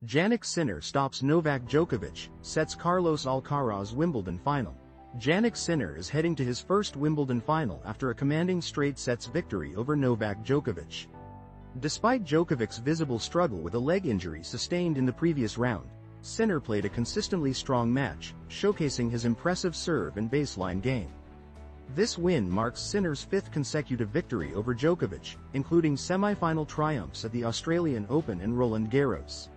Jannik Sinner stops Novak Djokovic, sets Carlos Alcaraz Wimbledon final. Jannik Sinner is heading to his first Wimbledon final after a commanding straight sets victory over Novak Djokovic. Despite Djokovic's visible struggle with a leg injury sustained in the previous round, Sinner played a consistently strong match, showcasing his impressive serve and baseline game. This win marks Sinner's fifth consecutive victory over Djokovic, including semi-final triumphs at the Australian Open and Roland Garros.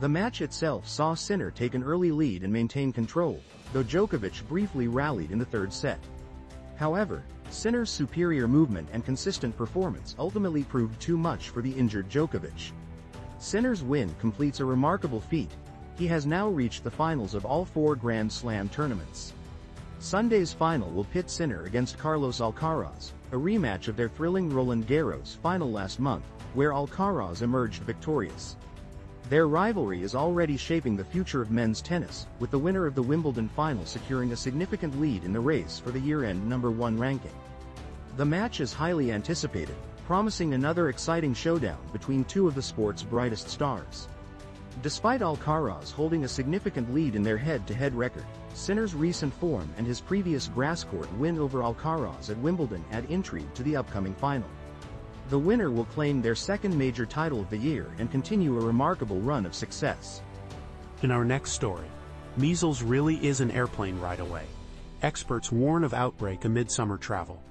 The match itself saw Sinner take an early lead and maintain control, though Djokovic briefly rallied in the third set. However, Sinner's superior movement and consistent performance ultimately proved too much for the injured Djokovic. Sinner's win completes a remarkable feat. He has now reached the finals of all four Grand Slam tournaments. Sunday's final will pit Sinner against Carlos Alcaraz, a rematch of their thrilling Roland Garros final last month, where Alcaraz emerged victorious. Their rivalry is already shaping the future of men's tennis, with the winner of the Wimbledon final securing a significant lead in the race for the year-end #1 ranking. The match is highly anticipated, promising another exciting showdown between two of the sport's brightest stars. Despite Alcaraz holding a significant lead in their head-to-head record, Sinner's recent form and his previous grass-court win over Alcaraz at Wimbledon add intrigue to the upcoming final. The winner will claim their second major title of the year and continue a remarkable run of success. In our next story, measles really is an airplane ride away. Experts warn of outbreak amid summer travel.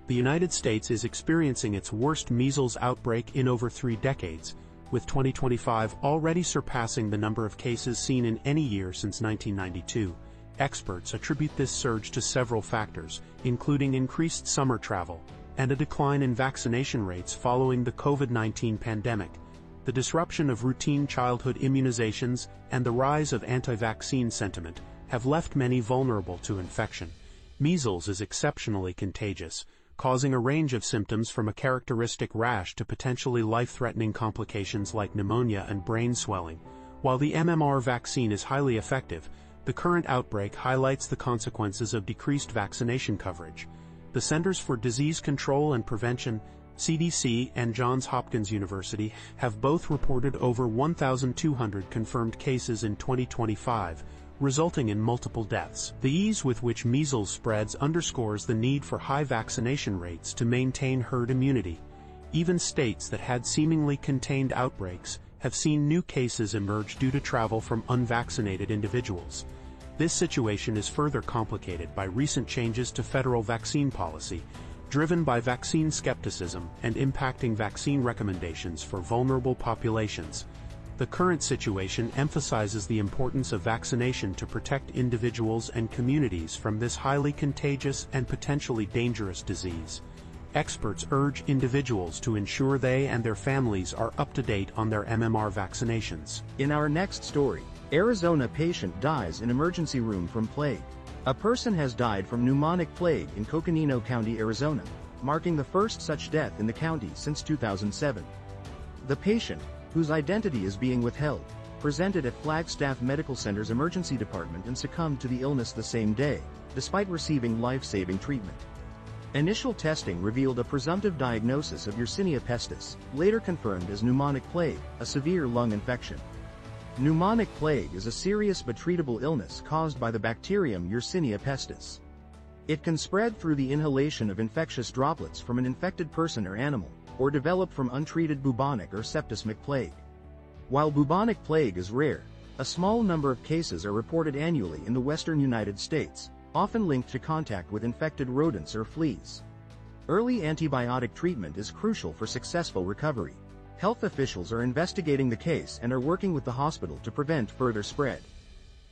The United States is experiencing its worst measles outbreak in over 3 decades, with 2025 already surpassing the number of cases seen in any year since 1992. Experts attribute this surge to several factors, including increased summer travel, and a decline in vaccination rates following the COVID-19 pandemic, the disruption of routine childhood immunizations, and the rise of anti-vaccine sentiment have left many vulnerable to infection. Measles is exceptionally contagious, causing a range of symptoms from a characteristic rash to potentially life-threatening complications like pneumonia and brain swelling. While the MMR vaccine is highly effective, the current outbreak highlights the consequences of decreased vaccination coverage. The Centers for Disease Control and Prevention, CDC, and Johns Hopkins University have both reported over 1,200 confirmed cases in 2025, resulting in multiple deaths. The ease with which measles spreads underscores the need for high vaccination rates to maintain herd immunity. Even states that had seemingly contained outbreaks have seen new cases emerge due to travel from unvaccinated individuals. This situation is further complicated by recent changes to federal vaccine policy, driven by vaccine skepticism and impacting vaccine recommendations for vulnerable populations. The current situation emphasizes the importance of vaccination to protect individuals and communities from this highly contagious and potentially dangerous disease. Experts urge individuals to ensure they and their families are up to date on their MMR vaccinations. In our next story, Arizona patient dies in emergency room from plague. A person has died from pneumonic plague in Coconino County, Arizona, marking the first such death in the county since 2007. The patient, whose identity is being withheld, presented at Flagstaff Medical Center's emergency department and succumbed to the illness the same day, despite receiving life-saving treatment. Initial testing revealed a presumptive diagnosis of Yersinia pestis, later confirmed as pneumonic plague, a severe lung infection. Pneumonic plague is a serious but treatable illness caused by the bacterium Yersinia pestis. It can spread through the inhalation of infectious droplets from an infected person or animal, or develop from untreated bubonic or septicemic plague. While bubonic plague is rare, a small number of cases are reported annually in the western United States, often linked to contact with infected rodents or fleas. Early antibiotic treatment is crucial for successful recovery. Health officials are investigating the case and are working with the hospital to prevent further spread.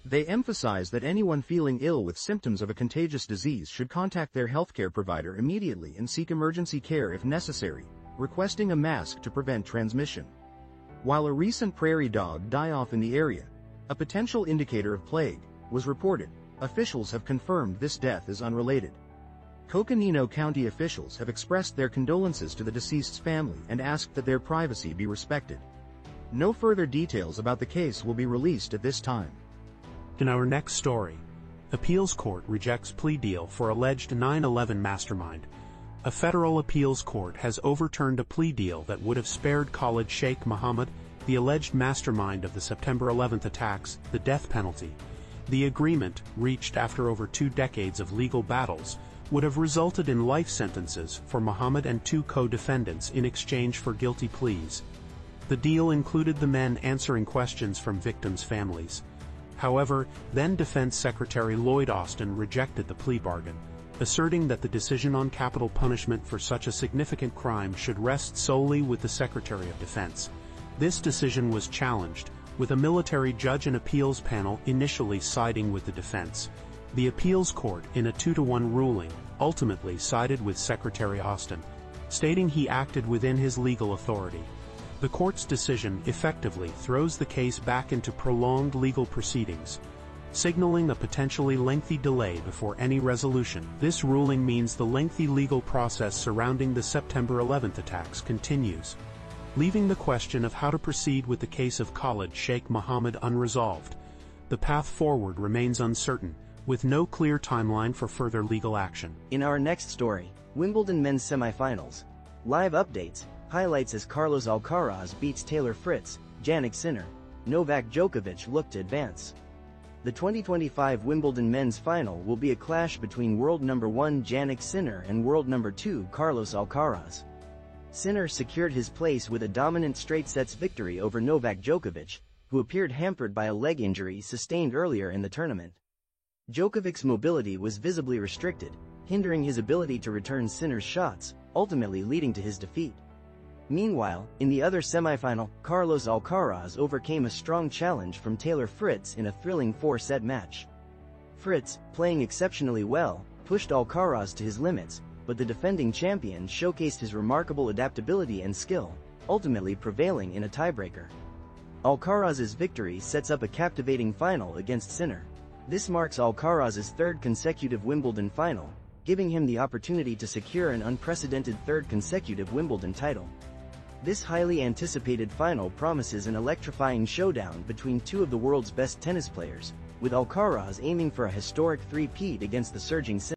They emphasize that anyone feeling ill with symptoms of a contagious disease should contact their healthcare provider immediately and seek emergency care if necessary, requesting a mask to prevent transmission. While a recent prairie dog die-off in the area, a potential indicator of plague, was reported, officials have confirmed this death is unrelated. Coconino County officials have expressed their condolences to the deceased's family and asked that their privacy be respected. No further details about the case will be released at this time. In our next story, appeals court rejects plea deal for alleged 9/11 mastermind. A federal appeals court has overturned a plea deal that would have spared college sheikh Mohammed the alleged mastermind of the September 11th attacks, the death penalty. The agreement, reached after over 2 decades of legal battles, would have resulted in life sentences for Muhammad and 2 co-defendants in exchange for guilty pleas. The deal included the men answering questions from victims' families. However, then Defense Secretary Lloyd Austin rejected the plea bargain, asserting that the decision on capital punishment for such a significant crime should rest solely with the Secretary of Defense. This decision was challenged, with a military judge and appeals panel initially siding with the defense. The appeals court, in a 2-to-1 ruling, ultimately sided with Secretary Austin, stating he acted within his legal authority. The court's decision effectively throws the case back into prolonged legal proceedings, signaling a potentially lengthy delay before any resolution. This ruling means the lengthy legal process surrounding the September 11th attacks continues, leaving the question of how to proceed with the case of Khalid Sheikh Mohammed unresolved. The path forward remains uncertain, with no clear timeline for further legal action. In our next story, Wimbledon men's semifinals. Live updates, highlights as Carlos Alcaraz beats Taylor Fritz, Jannik Sinner, Novak Djokovic look to advance. The 2025 Wimbledon men's final will be a clash between world number 1 Jannik Sinner and world number 2 Carlos Alcaraz. Sinner secured his place with a dominant straight sets victory over Novak Djokovic, who appeared hampered by a leg injury sustained earlier in the tournament. Djokovic's mobility was visibly restricted, hindering his ability to return Sinner's shots, ultimately leading to his defeat. Meanwhile, in the other semifinal, Carlos Alcaraz overcame a strong challenge from Taylor Fritz in a thrilling 4-set match. Fritz, playing exceptionally well, pushed Alcaraz to his limits, but the defending champion showcased his remarkable adaptability and skill, ultimately prevailing in a tiebreaker. Alcaraz's victory sets up a captivating final against Sinner. This marks Alcaraz's 3rd consecutive Wimbledon final, giving him the opportunity to secure an unprecedented 3rd consecutive Wimbledon title. This highly anticipated final promises an electrifying showdown between 2 of the world's best tennis players, with Alcaraz aiming for a historic 3-peat against the surging Sinner.